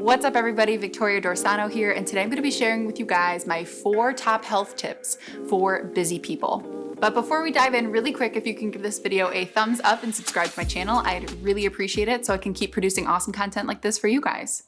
What's up everybody, Victoria Dorsano here, and today I'm going to be sharing with you guys my 4 top health tips for busy people. But before we dive in, really quick, if you can give this video a thumbs up and subscribe to my channel, I'd really appreciate it so I can keep producing awesome content like this for you guys.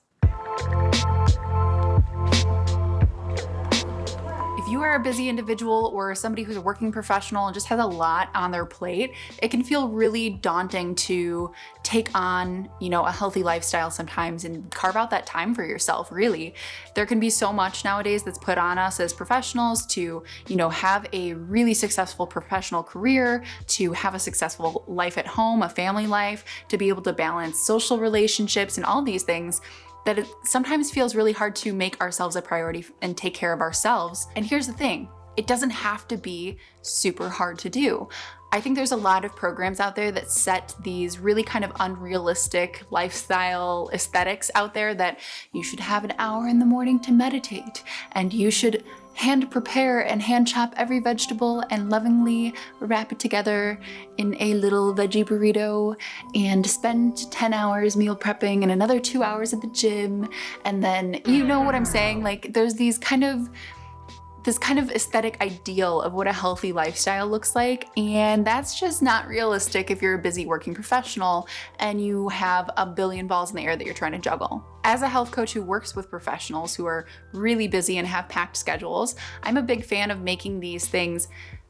If you are a busy individual or somebody who's a working professional and just has a lot on their plate, it can feel really daunting to take on, a healthy lifestyle sometimes and carve out that time for yourself, really. There can be so much nowadays that's put on us as professionals to, have a really successful professional career, to have a successful life at home, a family life, to be able to balance social relationships and all these things, that it sometimes feels really hard to make ourselves a priority and take care of ourselves. And here's the thing, it doesn't have to be super hard to do. I think there's a lot of programs out there that set these really kind of unrealistic lifestyle aesthetics out there that you should have an hour in the morning to meditate, and you should hand prepare and hand chop every vegetable and lovingly wrap it together in a little veggie burrito and spend 10 hours meal prepping and another 2 hours at the gym. And then, you know what I'm saying? Like, there's this kind of aesthetic ideal of what a healthy lifestyle looks like, and that's just not realistic if you're a busy working professional and you have a billion balls in the air that you're trying to juggle. As a health coach who works with professionals who are really busy and have packed schedules, I'm a big fan of making these things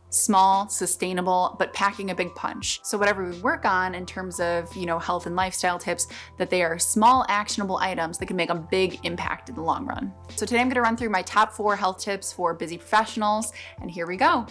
small, sustainable, but packing a big punch. So whatever we work on in terms of, health and lifestyle tips, that they are small, actionable items that can make a big impact in the long run. So today I'm going to run through my top 4 health tips for busy professionals, and here we go.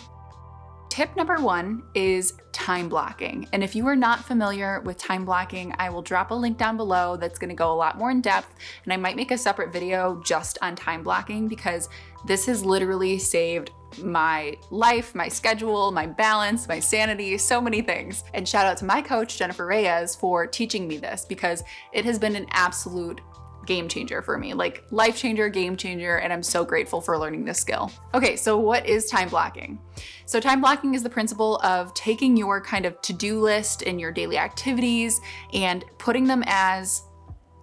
Tip number 1 is time blocking. And if you are not familiar with time blocking, I will drop a link down below that's going to go a lot more in depth, and I might make a separate video just on time blocking because this has literally saved my life, my schedule, my balance, my sanity, so many things. And shout out to my coach, Jennifer Reyes, for teaching me this because it has been an absolute game changer for me, like life changer, game changer, and I'm so grateful for learning this skill. Okay, so what is time blocking? So time blocking is the principle of taking your kind of to-do list and your daily activities and putting them as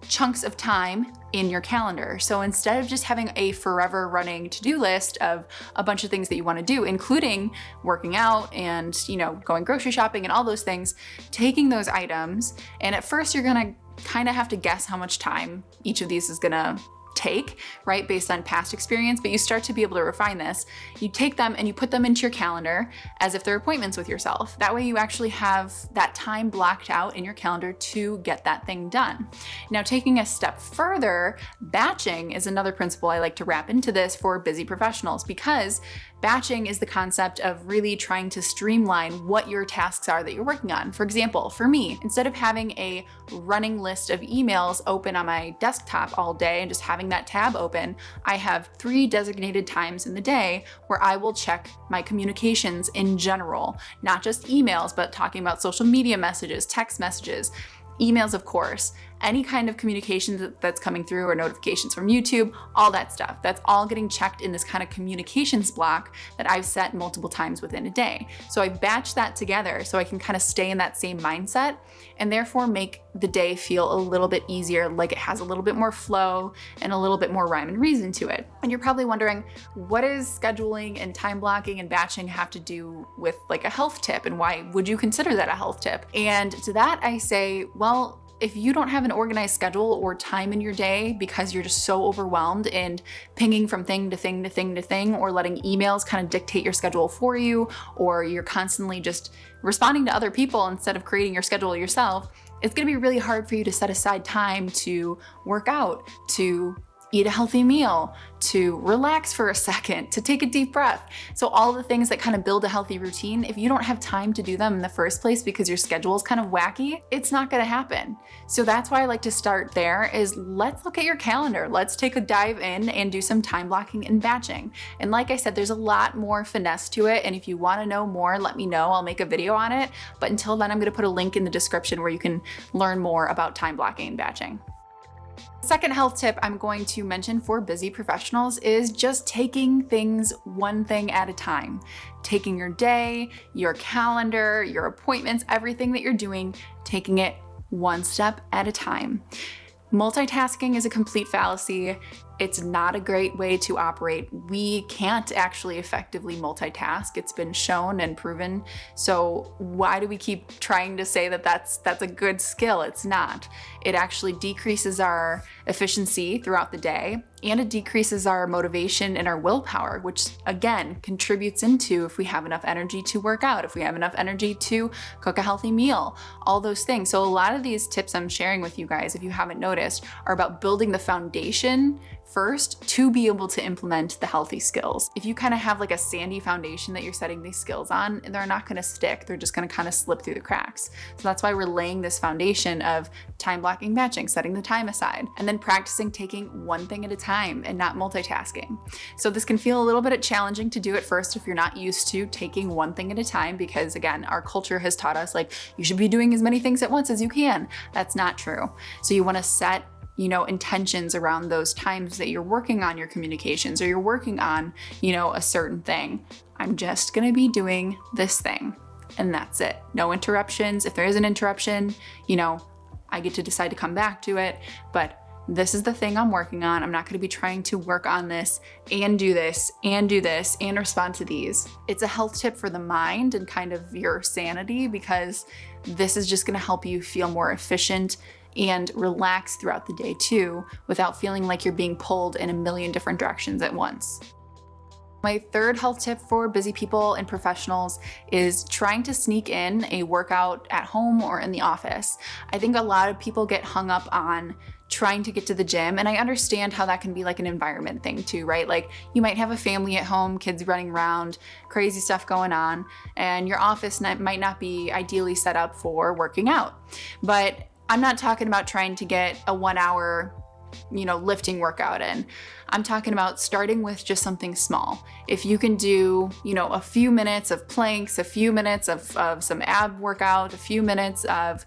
chunks of time in your calendar. So instead of just having a forever running to-do list of a bunch of things that you want to do, including working out and, going grocery shopping and all those things, taking those items, and at first you're going to kind of have to guess how much time each of these is going to take, right, based on past experience, but you start to be able to refine this. You take them and you put them into your calendar as if they're appointments with yourself. That way you actually have that time blocked out in your calendar to get that thing done. Now, taking a step further, batching is another principle I like to wrap into this for busy professionals, because batching is the concept of really trying to streamline what your tasks are that you're working on. For example, for me, instead of having a running list of emails open on my desktop all day and just having that tab open, I have 3 designated times in the day where I will check my communications in general, not just emails, but talking about social media messages, text messages, emails, of course, any kind of communication that's coming through or notifications from YouTube, all that stuff. That's all getting checked in this kind of communications block that I've set multiple times within a day. So I batch that together so I can kind of stay in that same mindset and therefore make the day feel a little bit easier, like it has a little bit more flow and a little bit more rhyme and reason to it. And you're probably wondering, what does scheduling and time blocking and batching have to do with like a health tip, and why would you consider that a health tip? And to that I say, well, if you don't have an organized schedule or time in your day because you're just so overwhelmed and pinging from thing to thing to thing to thing, or letting emails kind of dictate your schedule for you, or you're constantly just responding to other people instead of creating your schedule yourself, it's going to be really hard for you to set aside time to work out, to eat a healthy meal, to relax for a second, to take a deep breath. So all the things that kind of build a healthy routine, if you don't have time to do them in the first place because your schedule is kind of wacky, it's not gonna happen. So that's why I like to start there, is let's look at your calendar. Let's take a dive in and do some time blocking and batching. And like I said, there's a lot more finesse to it. And if you wanna know more, let me know, I'll make a video on it. But until then, I'm gonna put a link in the description where you can learn more about time blocking and batching. Second health tip I'm going to mention for busy professionals is just taking things one thing at a time. Taking your day, your calendar, your appointments, everything that you're doing, taking it one step at a time. Multitasking is a complete fallacy. It's not a great way to operate. We can't actually effectively multitask. It's been shown and proven. So why do we keep trying to say that that's a good skill? It's not. It actually decreases our efficiency throughout the day, and it decreases our motivation and our willpower, which again contributes into if we have enough energy to work out, if we have enough energy to cook a healthy meal, all those things. So a lot of these tips I'm sharing with you guys, if you haven't noticed, are about building the foundation first to be able to implement the healthy skills. If you kind of have like a sandy foundation that you're setting these skills on, they're not going to stick. They're just going to kind of slip through the cracks. So that's why we're laying this foundation of time blocking, batching, setting the time aside, and then practicing taking one thing at a time and not multitasking. So this can feel a little bit challenging to do at first if you're not used to taking one thing at a time, because again, our culture has taught us like you should be doing as many things at once as you can. That's not true. So you want to set intentions around those times that you're working on your communications or you're working on, a certain thing. I'm just going to be doing this thing and that's it. No interruptions. If there is an interruption, I get to decide to come back to it, but this is the thing I'm working on. I'm not going to be trying to work on this and do this and do this and respond to these. It's a health tip for the mind and kind of your sanity, because this is just going to help you feel more efficient and relax throughout the day too, without feeling like you're being pulled in a million different directions at once. My third health tip for busy people and professionals is trying to sneak in a workout at home or in the office. I think a lot of people get hung up on trying to get to the gym, and I understand how that can be like an environment thing too, right? Like you might have a family at home, kids running around, crazy stuff going on, and your office might not be ideally set up for working out. But I'm not talking about trying to get a 1 hour, lifting workout in. I'm talking about starting with just something small. If you can do, a few minutes of planks, a few minutes of some ab workout, a few minutes of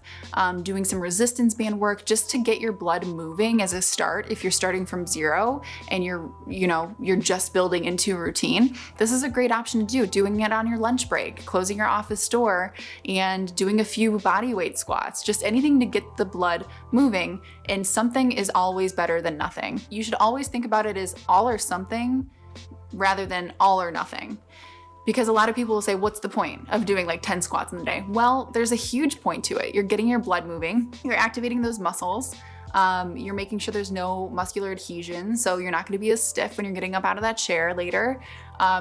doing some resistance band work, just to get your blood moving as a start. If you're starting from zero and you're just building into a routine, this is a great option to do. Doing it on your lunch break, closing your office door and doing a few body weight squats, just anything to get the blood moving. And something is always better than nothing. You should always think about it as all or something rather than all or nothing. Because a lot of people will say, what's the point of doing like 10 squats in the day? Well, there's a huge point to it. You're getting your blood moving, you're activating those muscles, you're making sure there's no muscular adhesion, so you're not going to be as stiff when you're getting up out of that chair later.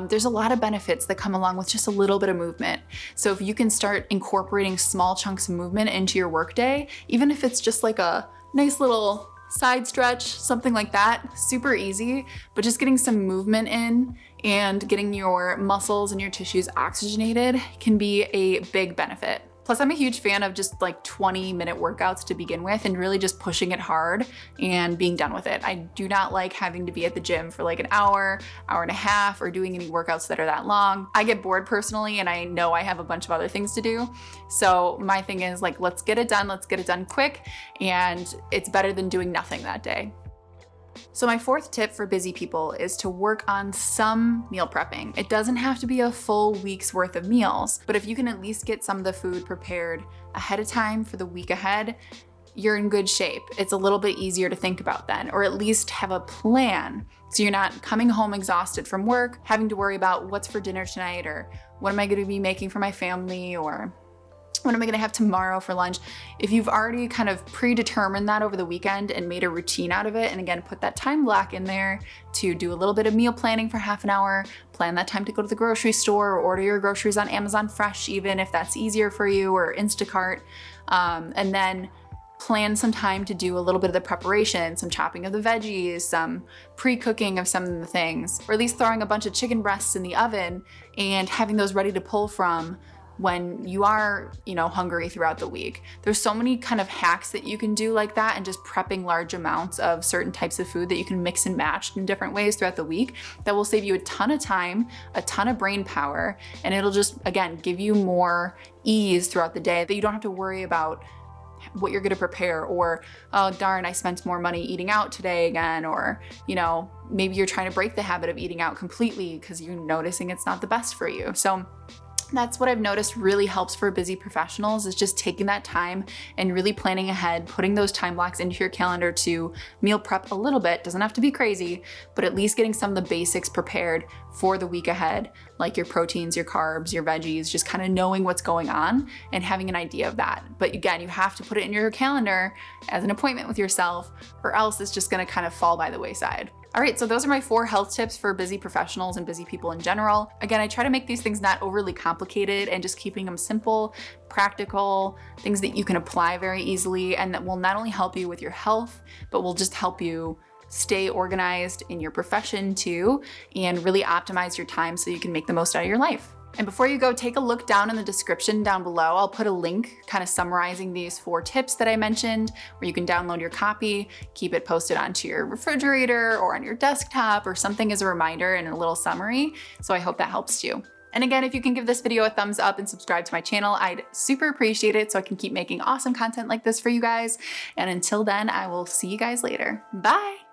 There's a lot of benefits that come along with just a little bit of movement. So if you can start incorporating small chunks of movement into your workday, even if it's just like a nice little side stretch, something like that, super easy, but just getting some movement in and getting your muscles and your tissues oxygenated can be a big benefit. Plus, I'm a huge fan of just like 20-minute workouts to begin with and really just pushing it hard and being done with it. I do not like having to be at the gym for like an hour, hour and a half, or doing any workouts that are that long. I get bored personally, and I know I have a bunch of other things to do. So my thing is like, let's get it done quick, and it's better than doing nothing that day. So my fourth tip for busy people is to work on some meal prepping. It doesn't have to be a full week's worth of meals, but if you can at least get some of the food prepared ahead of time for the week ahead, you're in good shape. It's a little bit easier to think about then, or at least have a plan. So you're not coming home exhausted from work, having to worry about what's for dinner tonight, or what am I going to be making for my family, or what am I gonna have tomorrow for lunch? If you've already kind of predetermined that over the weekend and made a routine out of it, and again, put that time block in there to do a little bit of meal planning for half an hour, plan that time to go to the grocery store or order your groceries on Amazon Fresh, even if that's easier for you, or Instacart, and then plan some time to do a little bit of the preparation, some chopping of the veggies, some pre-cooking of some of the things, or at least throwing a bunch of chicken breasts in the oven and having those ready to pull from when you are, hungry throughout the week. There's so many kind of hacks that you can do like that, and just prepping large amounts of certain types of food that you can mix and match in different ways throughout the week that will save you a ton of time, a ton of brain power, and it'll just, again, give you more ease throughout the day that you don't have to worry about what you're gonna prepare, or, oh darn, I spent more money eating out today again, or, maybe you're trying to break the habit of eating out completely because you're noticing it's not the best for you. So That's what I've noticed really helps for busy professionals, is just taking that time and really planning ahead, putting those time blocks into your calendar to meal prep a little bit. Doesn't have to be crazy, but at least getting some of the basics prepared for the week ahead, like your proteins, your carbs, your veggies, just kind of knowing what's going on and having an idea of that. But again, you have to put it in your calendar as an appointment with yourself, or else it's just gonna kind of fall by the wayside. All right, so those are my 4 health tips for busy professionals and busy people in general. Again, I try to make these things not overly complicated and just keeping them simple, practical, things that you can apply very easily and that will not only help you with your health, but will just help you stay organized in your profession too, and really optimize your time so you can make the most out of your life. And before you go, take a look down in the description down below. I'll put a link kind of summarizing these 4 tips that I mentioned, where you can download your copy, keep it posted onto your refrigerator or on your desktop or something as a reminder and a little summary. So I hope that helps you. And again, if you can give this video a thumbs up and subscribe to my channel, I'd super appreciate it so I can keep making awesome content like this for you guys. And until then, I will see you guys later. Bye.